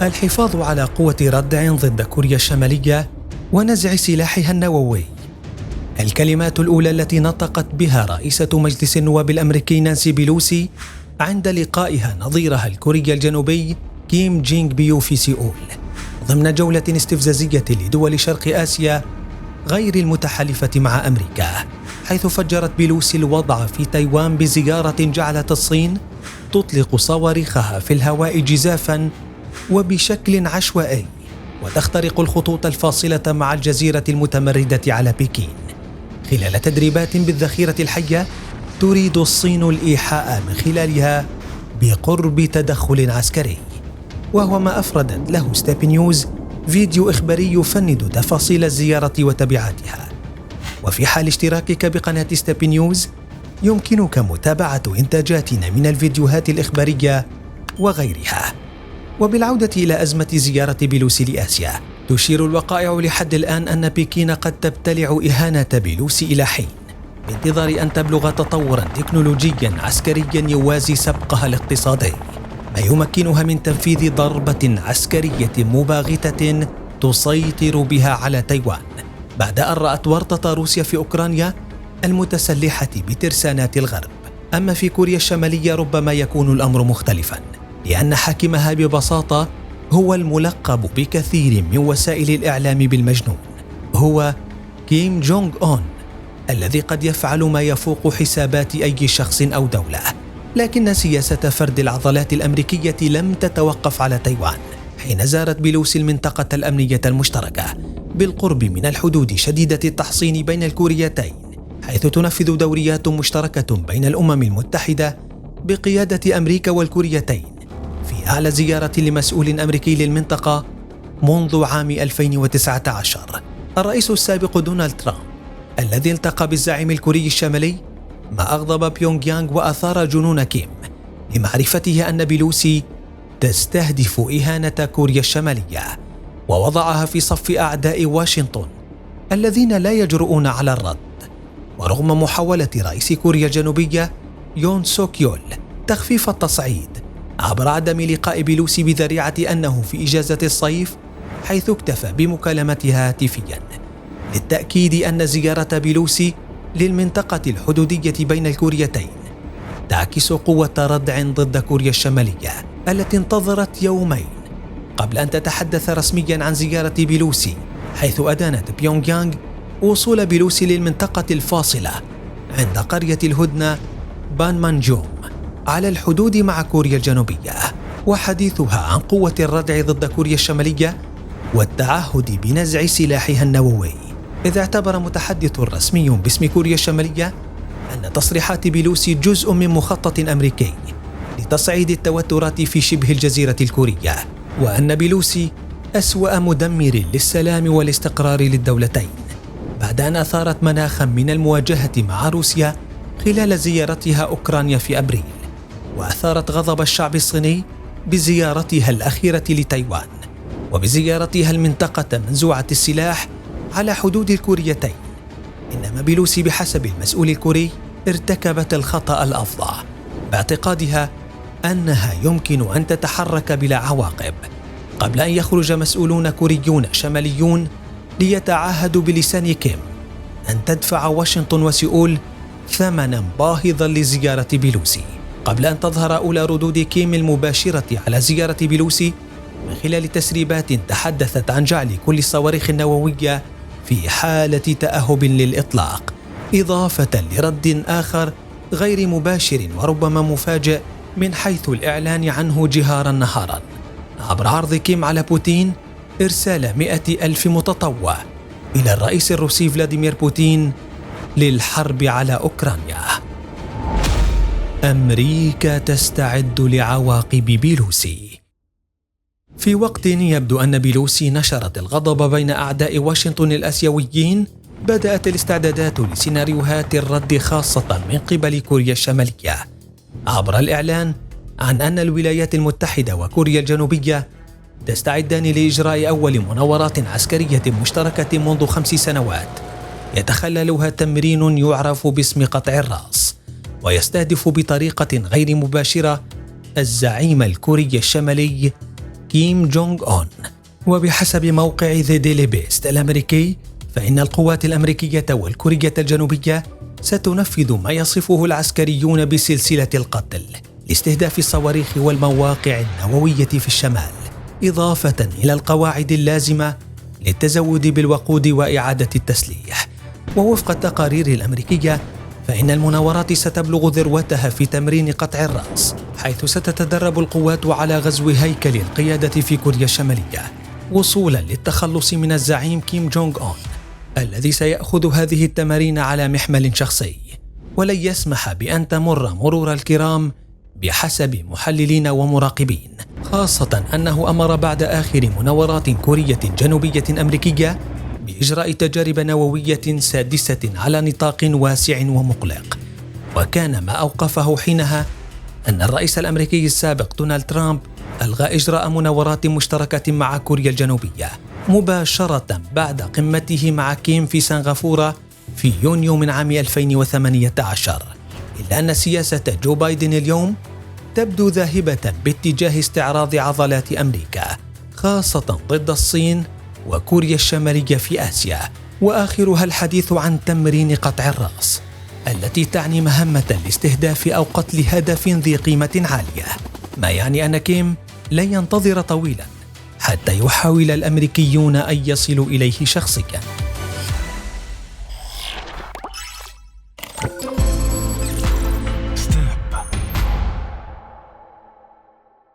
الحفاظ على قوة ردع ضد كوريا الشمالية ونزع سلاحها النووي. الكلمات الأولى التي نطقت بها رئيسة مجلس النواب الأمريكي نانسي بيلوسي عند لقائها نظيرها الكوري الجنوبي كيم جينغ بيو في سيؤول ضمن جولة استفزازية لدول شرق آسيا غير المتحالفة مع أمريكا، حيث فجرت بيلوسي الوضع في تايوان بزيارة جعلت الصين تطلق صواريخها في الهواء جزافاً وبشكل عشوائي وتخترق الخطوط الفاصلة مع الجزيرة المتمردة على بكين. خلال تدريبات بالذخيرة الحية تريد الصين الإيحاء من خلالها بقرب تدخل عسكري، وهو ما أفردت له ستيب نيوز فيديو إخباري يفند تفاصيل الزيارة وتبعاتها. وفي حال اشتراكك بقناة ستيب نيوز يمكنك متابعة إنتاجاتنا من الفيديوهات الإخبارية وغيرها. وبالعودة إلى أزمة زيارة بيلوسي لآسيا، تشير الوقائع لحد الآن أن بكين قد تبتلع إهانة بيلوسي إلى حين، بانتظار أن تبلغ تطوراً تكنولوجياً عسكرياً يوازي سبقها الاقتصادي، ما يمكنها من تنفيذ ضربة عسكرية مباغتة تسيطر بها على تايوان، بعد أن رأت ورطة روسيا في أوكرانيا المتسلحة بترسانات الغرب. أما في كوريا الشمالية ربما يكون الأمر مختلفاً، لأن حاكمها ببساطة هو الملقب بكثير من وسائل الإعلام بالمجنون، هو كيم جونغ أون، الذي قد يفعل ما يفوق حسابات أي شخص أو دولة. لكن سياسة فرد العضلات الأمريكية لم تتوقف على تايوان حين زارت بيلوسي المنطقة الأمنية المشتركة بالقرب من الحدود شديدة التحصين بين الكوريتين، حيث تنفذ دوريات مشتركة بين الأمم المتحدة بقيادة أمريكا والكوريتين في أعلى زيارة لمسؤول أمريكي للمنطقة منذ عام 2019. الرئيس السابق دونالد ترامب الذي التقى بالزعيم الكوري الشمالي ما أغضب بيونغ يانغ وأثار جنون كيم لمعرفته أن بيلوسي تستهدف إهانة كوريا الشمالية ووضعها في صف أعداء واشنطن الذين لا يجرؤون على الرد. ورغم محاولة رئيس كوريا الجنوبية يون سوك يول تخفيف التصعيد عبر عدم لقاء بيلوسي بذريعة أنه في إجازة الصيف، حيث اكتفى بمكالمتها هاتفياً للتأكيد أن زيارة بيلوسي للمنطقة الحدودية بين الكوريتين تعكس قوة ردع ضد كوريا الشمالية التي انتظرت يومين قبل أن تتحدث رسمياً عن زيارة بيلوسي، حيث أدانت بيونغ يانغ وصول بيلوسي للمنطقة الفاصلة عند قرية الهدنة بانمانجوم على الحدود مع كوريا الجنوبية، وحديثها عن قوة الردع ضد كوريا الشمالية والتعهد بنزع سلاحها النووي، إذ اعتبر متحدث رسمي باسم كوريا الشمالية أن تصريحات بيلوسي جزء من مخطط أمريكي لتصعيد التوترات في شبه الجزيرة الكورية، وأن بيلوسي أسوأ مدمر للسلام والاستقرار للدولتين، بعد أن أثارت مناخا من المواجهة مع روسيا خلال زيارتها أوكرانيا في أبريل، وأثارت غضب الشعب الصيني بزيارتها الأخيرة لتايوان وبزيارتها المنطقة منزوعة السلاح على حدود الكوريتين. إنما بيلوسي بحسب المسؤول الكوري ارتكبت الخطأ الأفظع باعتقادها أنها يمكن أن تتحرك بلا عواقب، قبل أن يخرج مسؤولون كوريون شماليون ليتعهدوا بلسان كيم أن تدفع واشنطن وسيؤول ثمنا باهظا لزيارة بيلوسي، قبل أن تظهر أولى ردود كيم المباشرة على زيارة بيلوسي من خلال تسريبات تحدثت عن جعل كل الصواريخ النووية في حالة تأهب للإطلاق، إضافة لرد آخر غير مباشر وربما مفاجئ من حيث الإعلان عنه جهارا نهارا عبر عرض كيم على بوتين إرسال 100,000 متطوع إلى الرئيس الروسي فلاديمير بوتين للحرب على أوكرانيا. أمريكا تستعد لعواقب بيلوسي. في وقت يبدو أن بيلوسي نشرت الغضب بين أعداء واشنطن الآسيويين، بدأت الاستعدادات لسيناريوهات الرد خاصة من قبل كوريا الشمالية عبر الإعلان عن أن الولايات المتحدة وكوريا الجنوبية تستعدان لإجراء أول مناورات عسكرية مشتركة منذ 5 سنوات يتخللها تمرين يعرف باسم قطع الرأس، ويستهدف بطريقة غير مباشرة الزعيم الكوري الشمالي كيم جونغ أون. وبحسب موقع ذا ديلي بيست الأمريكي، فإن القوات الأمريكية والكورية الجنوبية ستنفذ ما يصفه العسكريون بسلسلة القتل لاستهداف الصواريخ والمواقع النووية في الشمال، إضافة إلى القواعد اللازمة للتزود بالوقود وإعادة التسليح. ووفق التقارير الأمريكية، فإن المناورات ستبلغ ذروتها في تمرين قطع الرأس، حيث ستتدرب القوات على غزو هيكل القيادة في كوريا الشمالية، وصولا للتخلص من الزعيم كيم جونغ أون الذي سيأخذ هذه التمارين على محمل شخصي، ولن يسمح بأن تمر مرور الكرام بحسب محللين ومراقبين، خاصة أنه أمر بعد آخر مناورات كورية جنوبية أمريكية بإجراء تجارب نووية سادسة على نطاق واسع ومقلق. وكان ما أوقفه حينها أن الرئيس الأمريكي السابق دونالد ترامب ألغى إجراء مناورات مشتركة مع كوريا الجنوبية مباشرة بعد قمته مع كيم في سنغافورة في يونيو من عام 2018. إلا أن سياسة جو بايدن اليوم تبدو ذاهبة باتجاه استعراض عضلات أمريكا، خاصة ضد الصين وكوريا الشمالية في آسيا، وآخرها الحديث عن تمرين قطع الرأس التي تعني مهمة لاستهداف أو قتل هدف ذي قيمة عالية، ما يعني أن كيم لن ينتظر طويلا حتى يحاول الأمريكيون أن يصلوا إليه شخصيا.